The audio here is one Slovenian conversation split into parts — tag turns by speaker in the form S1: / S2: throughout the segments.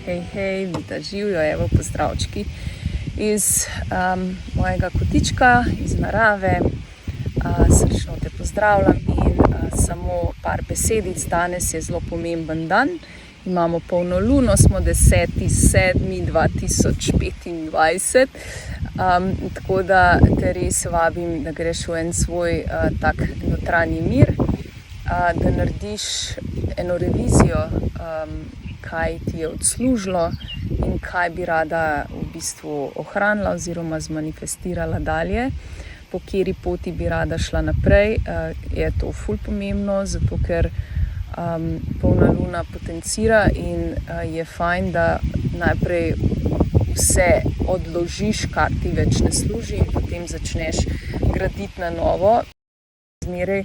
S1: Hej, Vita živijo, evo pozdravčki iz mojega kotička, iz narave. Srčno te pozdravljam in samo par besedic. Danes je zelo pomemben dan. Imamo polno luno, smo 10.7.2025, tako da te res vabim, da greš v en svoj tak notranji mir, da narediš eno revizijo, kaj ti je odslužilo in kaj bi rada v bistvu ohranila oziroma zmanifestirala dalje, po kateri poti bi rada šla naprej. Je to ful pomembno, zato ker polna luna potencira in je fajn, da najprej vse odložiš, kar ti več ne služi, in potem začneš graditi na novo. Zmeraj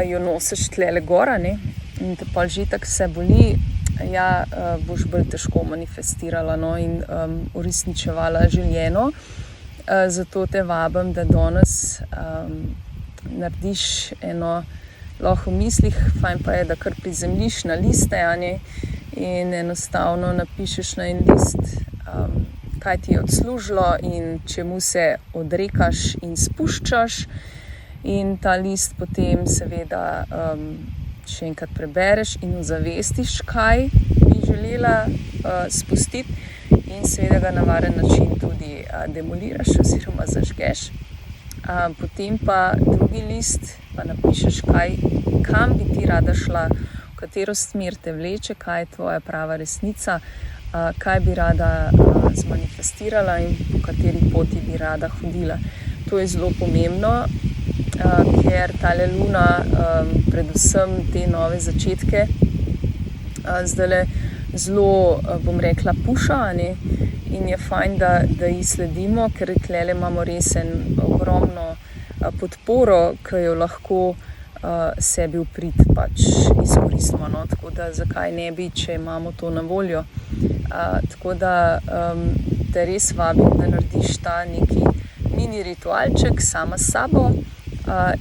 S1: jo nosiš tlele gora, ne? In te pa že tako se boli, boš bolj težko manifestirala, no, in uresničevala željeno. Zato te vabim, da danes narediš eno, lahko v mislih, fajn pa je, da kar prizemljiš na liste, in enostavno napišeš na en list, kaj ti je odslužilo in čemu se odrekaš in spuščaš. In ta list potem seveda še enkrat prebereš in ozavestiš, kaj bi želela spustiti, in seveda ga na varen način tudi demoliraš oziroma zažgeš. Potem pa drugi list pa napišeš, kam bi ti rada šla, v katero smer te vleče, kaj je tvoja prava resnica, kaj bi rada zmanifestirala in po kateri poti bi rada hodila. To je zelo pomembno, ker tale luna, predvsem te nove začetke, zdajle zelo, bom rekla, puša, in je fajn, da ji sledimo, ker tlele imamo res ogromno podporo, ki jo lahko sebi v prid pač izkoristimo, no? Tako da zakaj ne bi, če imamo to na voljo. Tako da te res vabim, da narediš ta neki mini ritualček sama s sabo,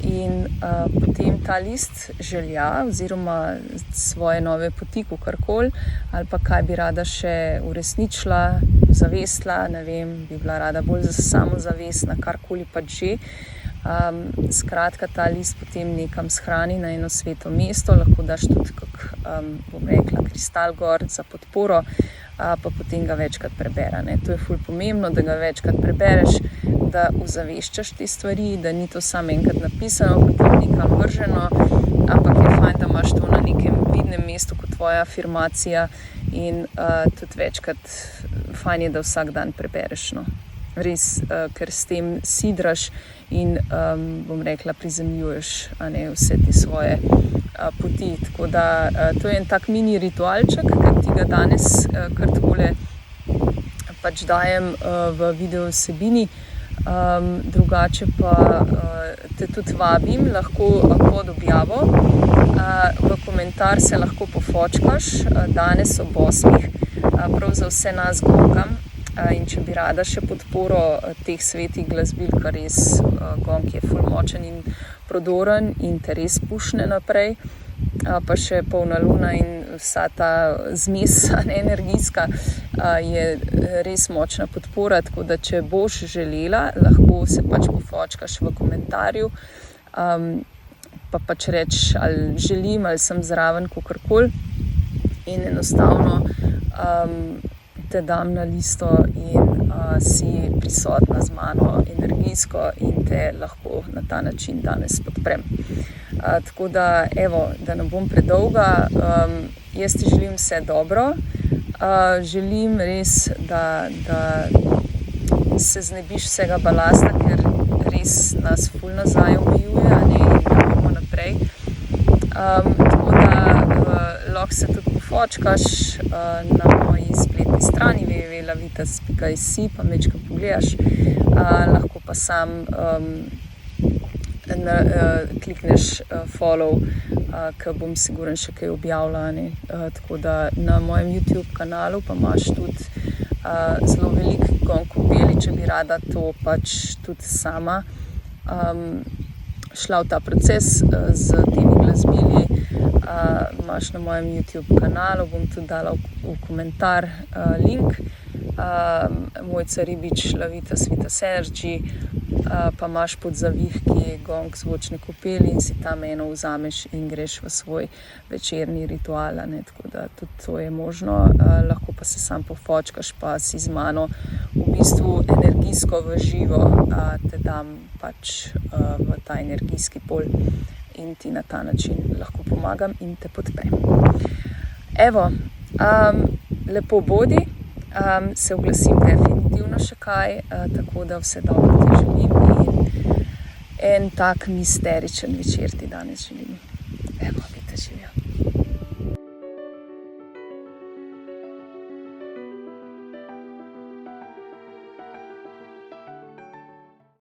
S1: in potem ta list želja oziroma svoje nove poti, kakorkoli, ali pa kaj bi rada še uresničila, zavestila, ne vem, bi bila rada bolj samozavestna, karkoli pač že. Skratka, ta list potem nekam shrani na eno sveto mesto, lahko daš tudi bom rekla, kristal gor za podporo, pa potem ga večkrat prebera, ne. To je ful pomembno, da ga večkrat prebereš, da ozaveščaš te stvari, da ni to samo enkrat napisano, potem nekam vrženo, ampak je fajn, da imaš to na nekem vidnem mestu kot tvoja afirmacija, in tudi večkrat fajn je, da vsak dan prebereš, no. Res, ker s tem sidraš in bom rekla, prizemljuješ, vse te svoje poti. Tako da to je en tak mini ritualček, ker ti ga danes kar takole pač dajem v video vsebini. Drugače pa te tudi vabim, lahko pod objavo v komentar se lahko pofočkaš danes ob 8. Prav za vse nas gongam, in če bi rada še podporo teh svetih glasbil, kar res gong je ful močen in prodoren in te res pušne naprej, pa še polna luna in vsa ta zmes energijska je res močna podpora, tako da če boš želela, lahko se pač pofočkaš v komentarju, pa pač reč, ali želim, ali sem zraven, kakorkoli, in enostavno te dam na listo in si prisotna z mano energijsko in te lahko na ta način danes podprem. Tako da, evo, da ne bom predolga, jaz ti želim vse dobro, želim res, da se znebiš vsega balasta, ker res nas ful nazaj omejuje, in gremo naprej. Tako da lahko se tudi pofočkaš na moji spletni strani www.lavitas.si, pa majčkeno pogledaš, lahko pa sam klikneš follow, ker bom siguren še kaj objavila, tako da na mojem YouTube kanalu pa imaš tudi zelo veliko gong kopeli, če bi rada to pač tudi sama šla v ta proces z temi glasbili, imaš imaš na mojem YouTube kanalu, bom tudi dala v komentar link. Mojca Ribič, Lavita Svita Sergi, pa imaš pod zavihki gong zvočne kopeli in si tam eno vzameš in greš v svoj večerni ritual, ne, tako da tudi to je možno, lahko pa se sam pofočkaš, pa si z mano v bistvu energijsko v živo, te dam pač v ta energijski pol in ti na ta način lahko pomagam in te podprem. Evo, lepo bodi. Se oglasim definitivno še kaj, tako da vse dobro ti želim in en tak misteričen večer ti danes želim. Evo.